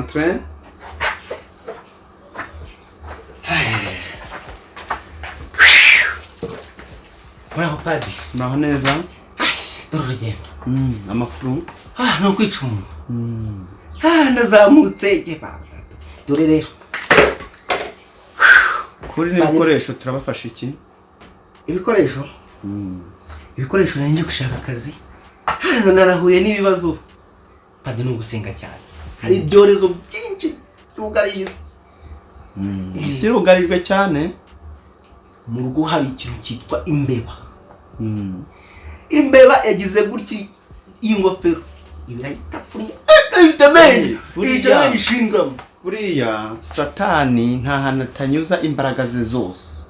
Entre. Muraho Padiri. Naho neza. Turugendo. Amakuru. No kwica umuntu. Ndazamutse geba. Dore rero. Kuri n'ibikoresho turabafasha iki? Ibikoresho? Ibikoresho nanjye gushaka akazi. Narahuye n'ibibazo. Padiri no gusenga cyane. Hari ibyorezo byinshi byugarije. Isi rugarijwe cyane. Mu rugo hari ikintu cyitwa imbeba. Imbeba yagize gutyi y'ingofero. Ibirayitapfunye. Ifitamenye. Ijana ishingamo. Buriya Satani nta hantu atanyuza imbaraga ze zose.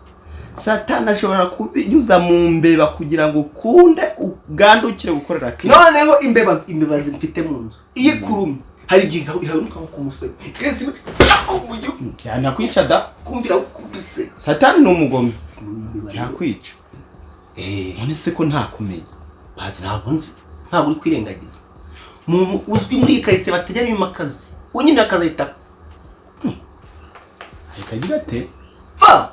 Satani ashobora kubinyuza mu mbeba kugira ngo ukunde ugandukire gukorera kindi. Noneho imbeba zimfite mu nzu. Iyi kurumye hari igihe iharuka ku musego. Kese biti umujyo. Yana kwica da kumvira kubise. Satani ni umugome. Yakwica. None se ko nta kumenya. Padiri ntabwo uri kwirengagiza. Umuntu uzwi muri karitsiye batajya bimakazi. Unyine akazahita. Ahita ate? Va!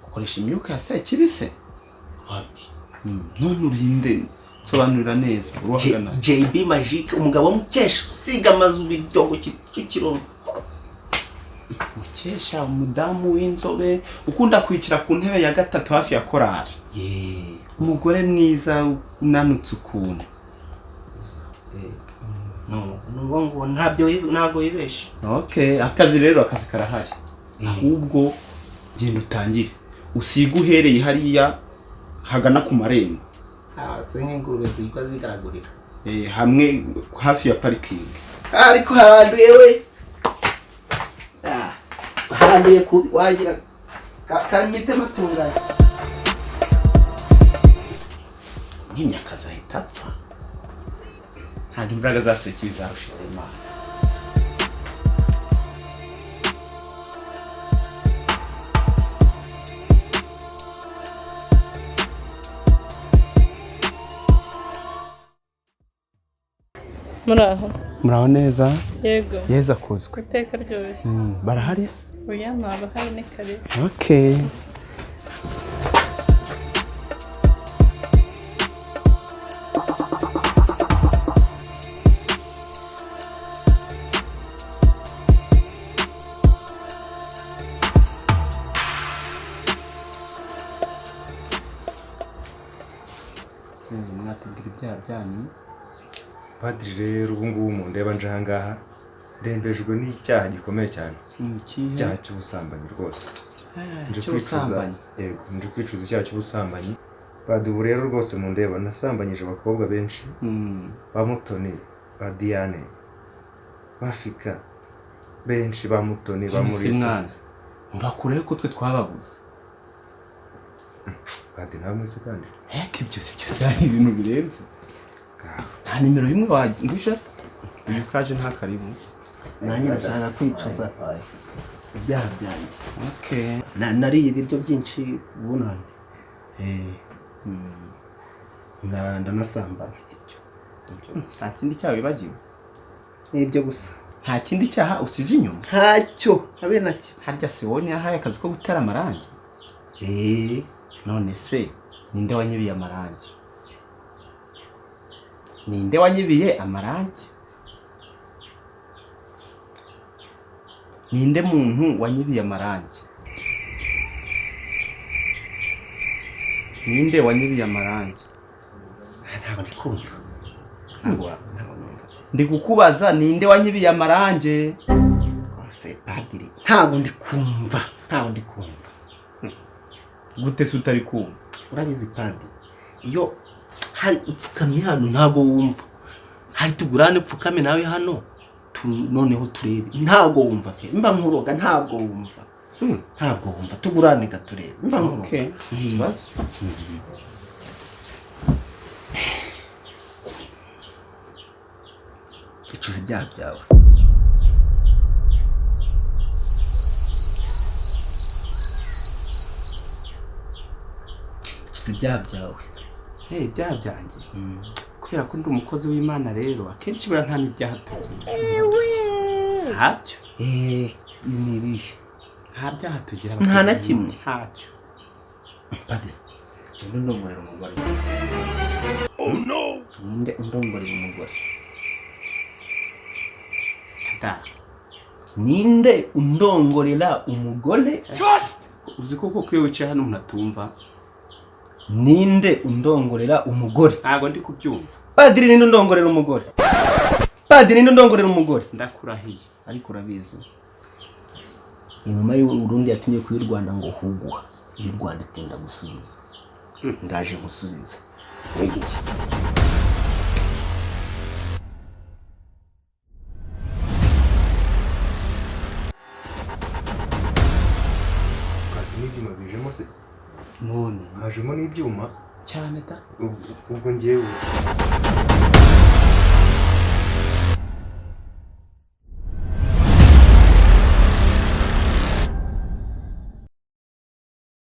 Ukoresha imyuka ya Sekibise? Wapi? None urinde sobanurira neza. Uruhagana. JB Magic umugabo w'umukesha usiga amazu biryogo Kicukiro hose. Mukesha umudamu w'inzobe ukunda kwicira ku ntebe ya gatatu hafi ya korari. Umugore mwiza unanutse ukuntu. No, ntabwo yibeshe. Okay, akazi rero akazi karahari. Ahubwo genda utangire. Usiga uhereye hariya hagana ku marembo. Se nk'ingurube zikwa zigaragurira. Hamwe hafi ya parking. Ariko haranduye we. Haranduye ku wagira kamite matungana. Nk'inyakaza hitapfa. Ntabwo imbaraga za Sekibi zarushize Imana. Muraho neza. Yego. Yeza kuzwe. Iteka ryose. Barahari se? Oya ntabwo hari ni kare. Okay. Mwatubwira ibyaha byanyu. Padiri rero ubu ngubu mu ndeba nje ahangaha ndembejwe n'icyaha gikomeye cyane. Icyaha cy'ubusambanyi rwose. Nje kwicuza icyaha cy'ubusambanyi. Padiri ubu rero rwose mu ndeba nasambanyije abakobwa benshi. Ba Mutoni, ba Diane, ba Fika benshi, ba Mutoni, ba Murisa. Mbakureho ko twe twababuze. Padiri nta mwese kandi. Ibyo si byo ari ibintu birenze. Nta nimero y'imwe wangusha se? Uyu kaje nta karibu. Nanjye nashaka kwicuza ibyaha byanjye. Okay. Nariye ibiryo byinshi bunane. Ndanasambana ibyo. Nta kindi cyaha wibagiwe? Ibyo gusa. Nta kindi cyaha usize inyuma? Ntacyo, habe nacyo. Harya se wone yahaye akazi ko gutera amarangi? None se ninde wanyibiye amarangi? Ninde wanyibiye amarangi? Ninde muntu wanyibiye amarangi? Ninde wanyibiye amarangi? Ntabwo ndi kumva. Ntabwo numva. Ndi kukubaza ninde wanyibiye amarangi? Kose Padiri. Ntabwo ndi kumva. Gute se utari kumva? Urabizi Padiri. Iyo hari upfukamye hano ntabwo wumva. Hari tugurane upfukame nawe hano. Noneho turebe. Ntabwo wumva pe. Mba nkuroga ntabwo wumva. Ntabwo wumva tugurane gaturebe. Mba nkuroga. Okay. Icuza ibyaha byawe. Ibyaha byawe. Ibyaha byanjye. Kubera ko ndi umukozi w'Imana rero akenshi bara nta n'ibyaha tugira. ntabyo ni ibihe nta byaha tugira nta na kimwe ntacyo padiri ninde undongorera umugore ninde undongorera umugore ninde undongorera umugore uzi koko ko iyo wicaye hano umuntu atumva ninde undongorera umugore ntabwo ndi kubyumva padiri ninde undongorera umugore padiri ninde undongorera umugore ndakurahiye ariko urabizi inyuma y'Uburundi yatumye kuri Rwanda ngo hugwa y'u Rwanda itinda gusubiza ndaje gusubiza wait n'ibyuma bijemo se none hajemo n'ibyuma cyane da ubwo ngewe